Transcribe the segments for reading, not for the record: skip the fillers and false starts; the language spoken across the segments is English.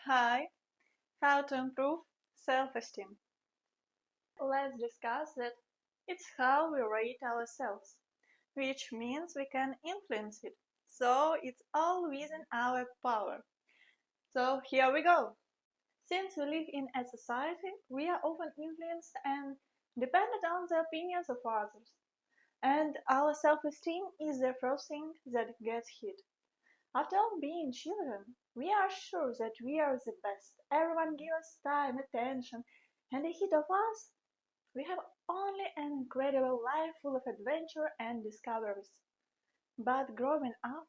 Hi, how to improve self-esteem. Let's discuss that it's how we rate ourselves, which means we can influence it. So it's all within our power. So here we go. Since we live in a society, we are often influenced and dependent on the opinions of others. And our self-esteem is the first thing that gets hit. After all being children, we are sure that we are the best. Everyone gives us time, attention, and ahead of us, we have only an incredible life full of adventure and discoveries. But growing up,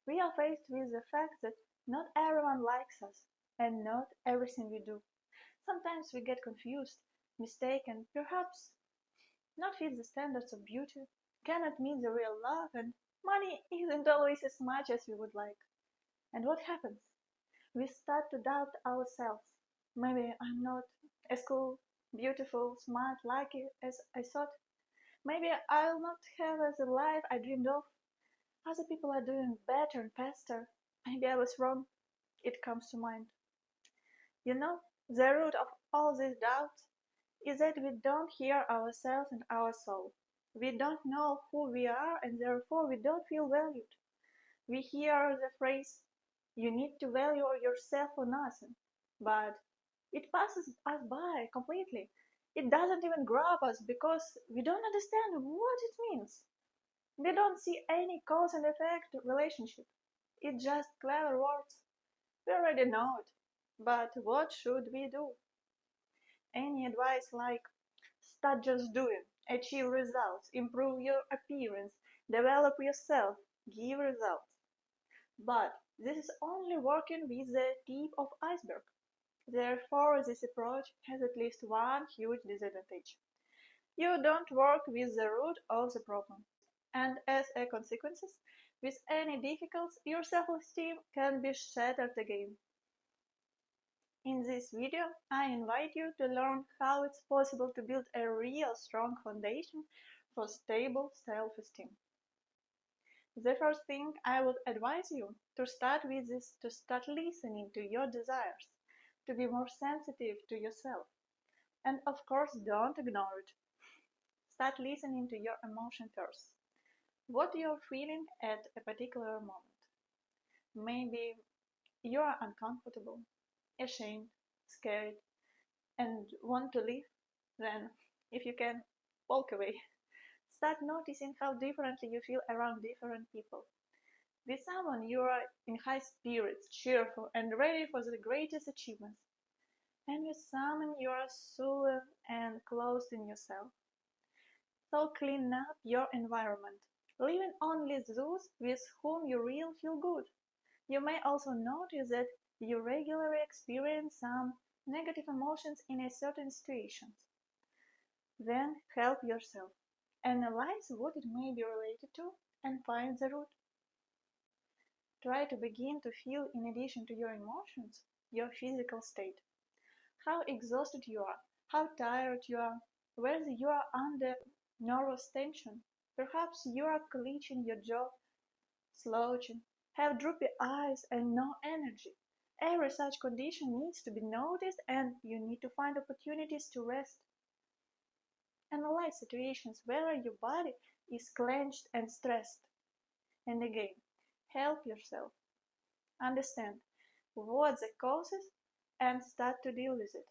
we are faced with the fact that not everyone likes us, and not everything we do. Sometimes we get confused, mistaken, perhaps not fit the standards of beauty, cannot meet the real love, and money isn't always as much as we would like. And what happens? We start to doubt ourselves. Maybe I'm not as cool, beautiful, smart, lucky as I thought. Maybe I'll not have the life I dreamed of. Other people are doing better and faster. Maybe I was wrong. It comes to mind. You know, the root of all these doubts is that we don't hear ourselves and our soul. We don't know who we are and therefore we don't feel valued. We hear the phrase, you need to value yourself for nothing. But it passes us by completely. It doesn't even grab us because we don't understand what it means. We don't see any cause and effect relationship. It's just clever words. We already know it. But what should we do? Any advice like start just doing, achieve results, improve your appearance, develop yourself, give results. But this is only working with the tip of iceberg. Therefore, this approach has at least one huge disadvantage. You don't work with the root of the problem. And as a consequence, with any difficulties, your self-esteem can be shattered again. In this video, I invite you to learn how it's possible to build a real strong foundation for stable self-esteem. The first thing I would advise you to start with is to start listening to your desires, to be more sensitive to yourself. And of course, don't ignore it. Start listening to your emotion first. What you're feeling at a particular moment. Maybe you are uncomfortable, ashamed, scared, and want to leave. Then, if you can, walk away. Start noticing how differently you feel around different people. With someone you are in high spirits, cheerful, and ready for the greatest achievements. And with someone you are sullen and closed in yourself. So clean up your environment, leaving only those with whom you really feel good. You may also notice that you regularly experience some negative emotions in a certain situation. Then help yourself. Analyze what it may be related to and find the root. Try to begin to feel, in addition to your emotions, your physical state. How exhausted you are, how tired you are, whether you are under nervous tension. Perhaps you are clenching your jaw, slouching, have droopy eyes and no energy. Every such condition needs to be noticed and you need to find opportunities to rest. Analyze situations where your body is clenched and stressed. And again, help yourself. Understand what the cause is and start to deal with it.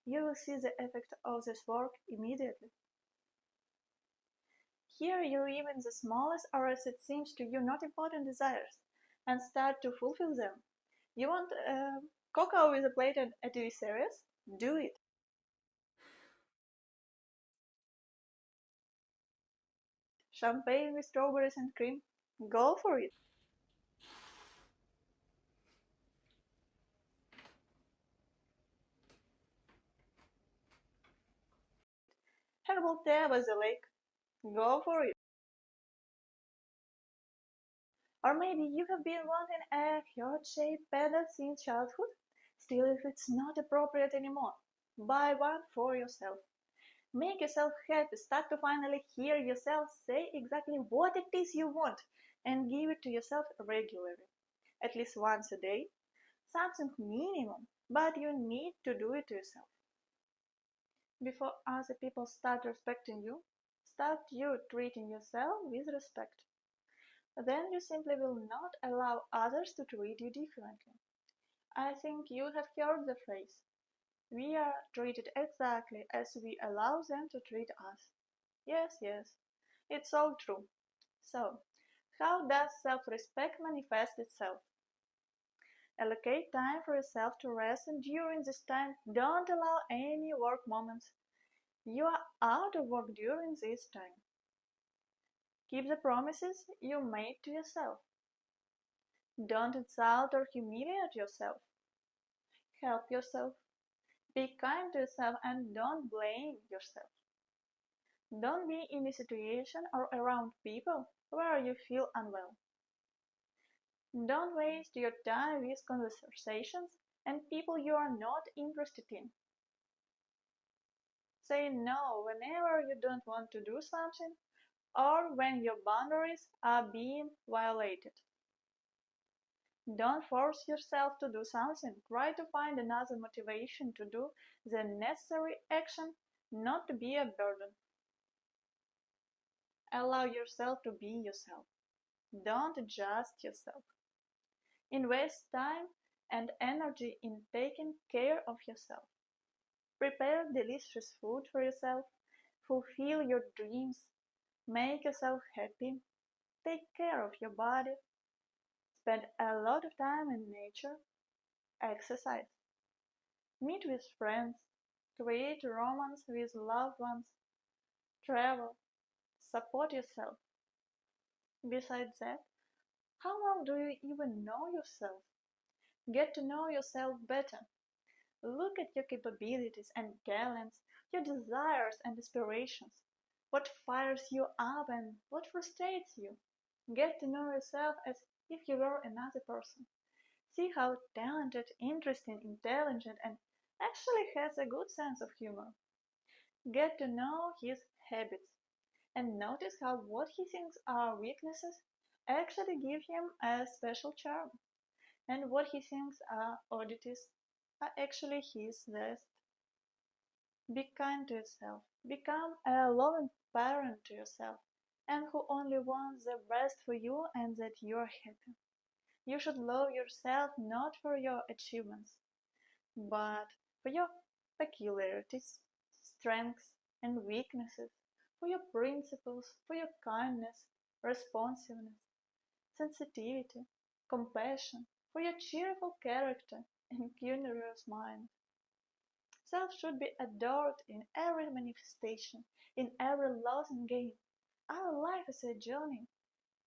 You will see the effect of this work immediately. Here you even the smallest or as it seems to you not important desires and start to fulfill them. You want cocoa with a plate and a TV series? Do it. Champagne with strawberries and cream? Go for it. Herbal tea by the lake? Go for it. Or maybe you have been wanting a heart-shaped pendant since childhood? Still, if it's not appropriate anymore, buy one for yourself. Make yourself happy. Start to finally hear yourself say exactly what it is you want and give it to yourself regularly, at least once a day. Something minimum, but you need to do it yourself. Before other people start respecting you, start you treating yourself with respect. Then you simply will not allow others to treat you differently. I think you have heard the phrase, we are treated exactly as we allow them to treat us. Yes, yes, it's all true. So, how does self-respect manifest itself? Allocate time for yourself to rest, and during this time, don't allow any work moments. You are out of work during this time. Keep the promises you made to yourself. Don't insult or humiliate yourself. Help yourself. Be kind to yourself and don't blame yourself. Don't be in a situation or around people where you feel unwell. Don't waste your time with conversations and people you are not interested in. Say no whenever you don't want to do something or when your boundaries are being violated. Don't force yourself to do something. Try to find another motivation to do the necessary action, not to be a burden. Allow yourself to be yourself. Don't adjust yourself. Invest time and energy in taking care of yourself. Prepare delicious food for yourself. Fulfill your dreams. Make yourself happy. Take care of your body. Spend a lot of time in nature. Exercise. Meet with friends. Create romance with loved ones. Travel. Support yourself. Besides that, how well do you even know yourself? Get to know yourself better. Look at your capabilities and talents, your desires and aspirations. What fires you up and what frustrates you. Get to know yourself as if you were another person. See how talented, interesting, intelligent, and actually has a good sense of humor. Get to know his habits and notice how what he thinks are weaknesses actually give him a special charm, and what he thinks are oddities are actually his best. Be kind to yourself. Become a loving parent to yourself, and who only wants the best for you and that you are happy. You should love yourself not for your achievements, but for your peculiarities, strengths, and weaknesses, for your principles, for your kindness, responsiveness, sensitivity, compassion, for your cheerful character and curious mind. Self should be adored in every manifestation, in every loss and gain. Our life is a journey.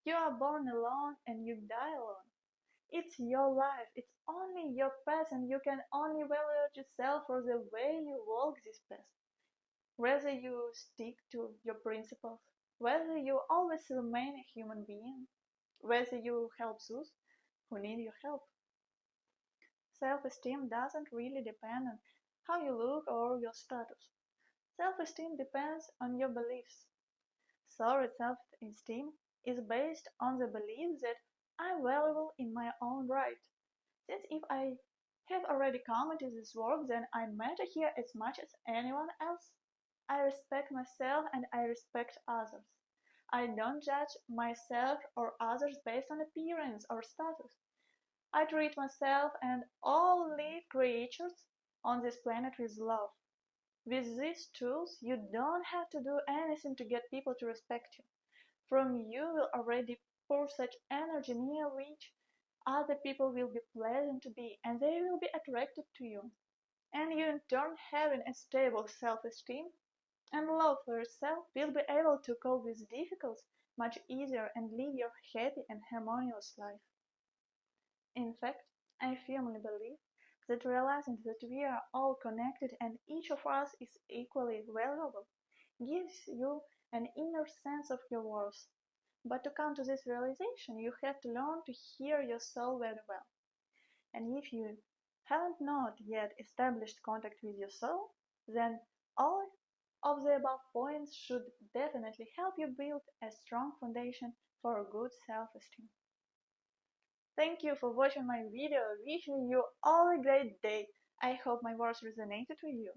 You are born alone and you die alone. It's your life, it's only your path, and you can only evaluate yourself for the way you walk this path. Whether you stick to your principles, whether you always remain a human being, whether you help those who need your help. Self-esteem doesn't really depend on how you look or your status. Self-esteem depends on your beliefs. Solid self-esteem is based on the belief that I'm valuable in my own right. Since if I have already come into this world, then I matter here as much as anyone else. I respect myself and I respect others. I don't judge myself or others based on appearance or status. I treat myself and all living creatures on this planet with love. With these tools, you don't have to do anything to get people to respect you. From you will already pour such energy near which other people will be pleasant to be and they will be attracted to you. And you in turn having a stable self-esteem and love for yourself will be able to cope with difficulties much easier and live your happy and harmonious life. In fact, I firmly believe that realizing that we are all connected and each of us is equally valuable gives you an inner sense of your worth. But to come to this realization, you have to learn to hear your soul very well. And if you haven't not yet established contact with your soul, then all of the above points should definitely help you build a strong foundation for good self-esteem. Thank you for watching my video. Wishing you all a great day. I hope my words resonated with you.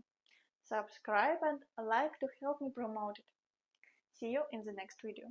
Subscribe and like to help me promote it. See you in the next video.